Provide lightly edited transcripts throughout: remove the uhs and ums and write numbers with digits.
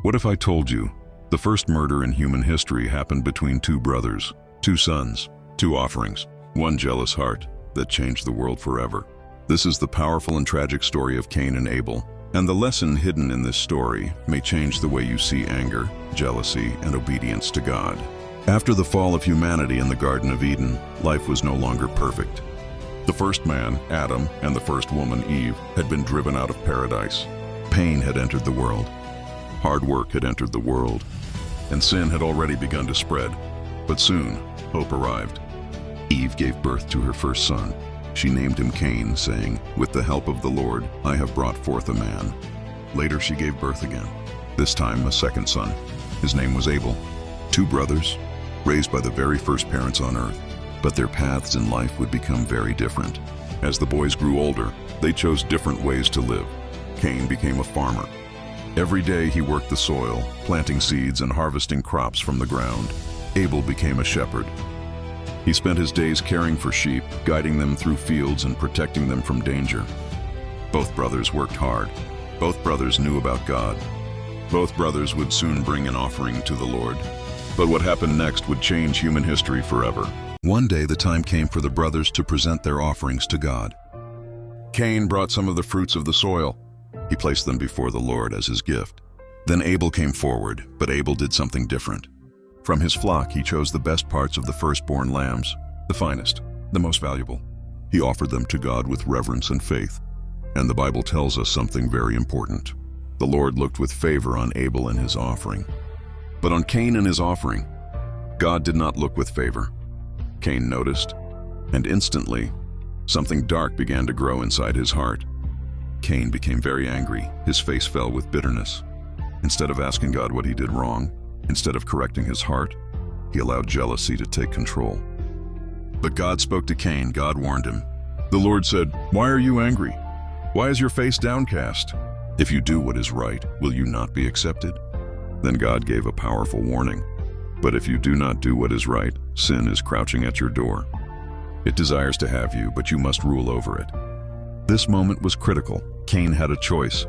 What if I told you the first murder in human history happened between two brothers, two sons, two offerings, one jealous heart that changed the world forever? This is the powerful and tragic story of Cain and Abel, and the lesson hidden in this story may change the way you see anger, jealousy, and obedience to God. After the fall of humanity in the Garden of Eden, life was no longer perfect. The first man, Adam, and the first woman, Eve, had been driven out of paradise. Pain had entered the world. Hard work had entered the world, and sin had already begun to spread. But soon, hope arrived. Eve gave birth to her first son. She named him Cain, saying, "With the help of the Lord, I have brought forth a man." Later she gave birth again, this time a second son. His name was Abel. Two brothers, raised by the very first parents on earth, but their paths in life would become very different. As the boys grew older, they chose different ways to live. Cain became a farmer. Every day he worked the soil, planting seeds and harvesting crops from the ground. Abel became a shepherd. He spent his days caring for sheep, guiding them through fields and protecting them from danger. Both brothers worked hard. Both brothers knew about God. Both brothers would soon bring an offering to the Lord. But what happened next would change human history forever. One day the time came for the brothers to present their offerings to God. Cain brought some of the fruits of the soil. He placed them before the Lord as his gift. Then Abel came forward, but Abel did something different. From his flock he chose the best parts of the firstborn lambs, the finest, the most valuable. He offered them to God with reverence and faith. And the Bible tells us something very important. The Lord looked with favor on Abel and his offering. But on Cain and his offering, God did not look with favor. Cain noticed, and instantly, something dark began to grow inside his heart. Cain became very angry. His face fell with bitterness. Instead of asking God what he did wrong, instead of correcting his heart, he allowed jealousy to take control. But God spoke to Cain. God warned him. The Lord said, "Why are you angry? Why is your face downcast? If you do what is right, will you not be accepted?" Then God gave a powerful warning. But if you do not do what is right, sin is crouching at your door. It desires to have you, but you must rule over it. This moment was critical. Cain had a choice.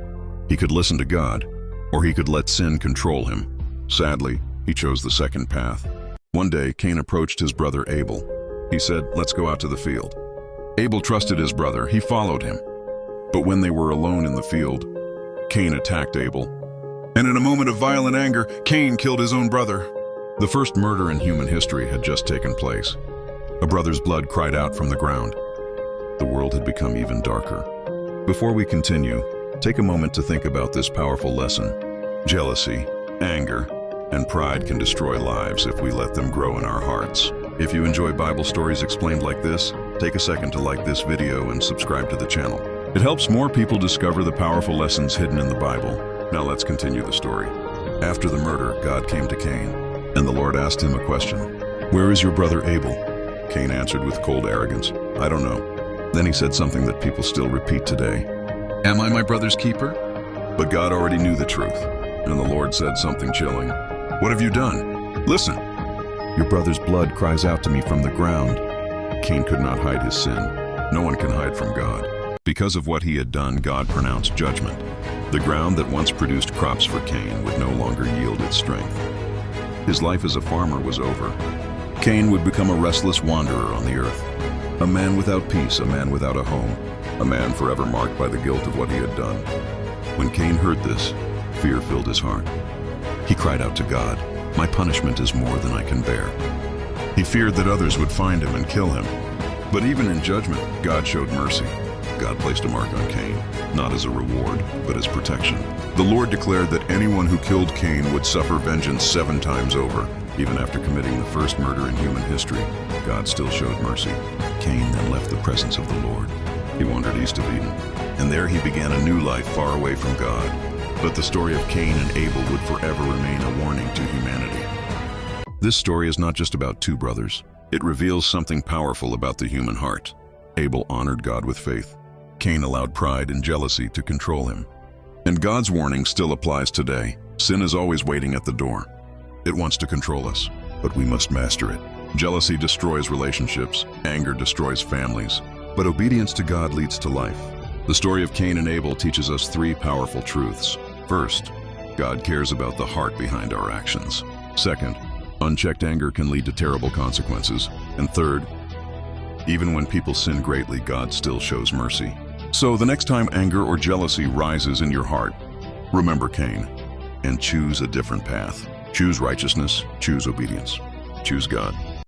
He could listen to God, or he could let sin control him. Sadly, he chose the second path. One day, Cain approached his brother Abel. He said, "Let's go out to the field." Abel trusted his brother. He followed him. But when they were alone in the field, Cain attacked Abel. And in a moment of violent anger, Cain killed his own brother. The first murder in human history had just taken place. A brother's blood cried out from the ground. The world had become even darker. Before we continue, take a moment to think about this powerful lesson. Jealousy, anger, and pride can destroy lives if we let them grow in our hearts. If you enjoy Bible stories explained like this, take a second to like this video and subscribe to the channel. It helps more people discover the powerful lessons hidden in the Bible. Now let's continue the story. After the murder, God came to Cain, and the Lord asked him a question. "Where is your brother Abel?" Cain answered with cold arrogance, "I don't know." Then he said something that people still repeat today. "Am I my brother's keeper?" But God already knew the truth, and the Lord said something chilling. "What have you done? Listen. Your brother's blood cries out to me from the ground." Cain could not hide his sin. No one can hide from God. Because of what he had done, God pronounced judgment. The ground that once produced crops for Cain would no longer yield its strength. His life as a farmer was over. Cain would become a restless wanderer on the earth. A man without peace, a man without a home, a man forever marked by the guilt of what he had done. When Cain heard this, fear filled his heart. He cried out to God, "My punishment is more than I can bear." He feared that others would find him and kill him. But even in judgment, God showed mercy. God placed a mark on Cain, not as a reward, but as protection. The Lord declared that anyone who killed Cain would suffer vengeance 7 times over. Even after committing the first murder in human history, God still showed mercy. Cain then left the presence of the Lord. He wandered east of Eden, and there he began a new life far away from God. But the story of Cain and Abel would forever remain a warning to humanity. This story is not just about two brothers. It reveals something powerful about the human heart. Abel honored God with faith. Cain allowed pride and jealousy to control him. And God's warning still applies today. Sin is always waiting at the door. It wants to control us, but we must master it. Jealousy destroys relationships, anger destroys families, but obedience to God leads to life. The story of Cain and Abel teaches us 3 powerful truths. First, God cares about the heart behind our actions. Second, unchecked anger can lead to terrible consequences. And third, even when people sin greatly, God still shows mercy. So the next time anger or jealousy rises in your heart, remember Cain and choose a different path. Choose righteousness, choose obedience, choose God.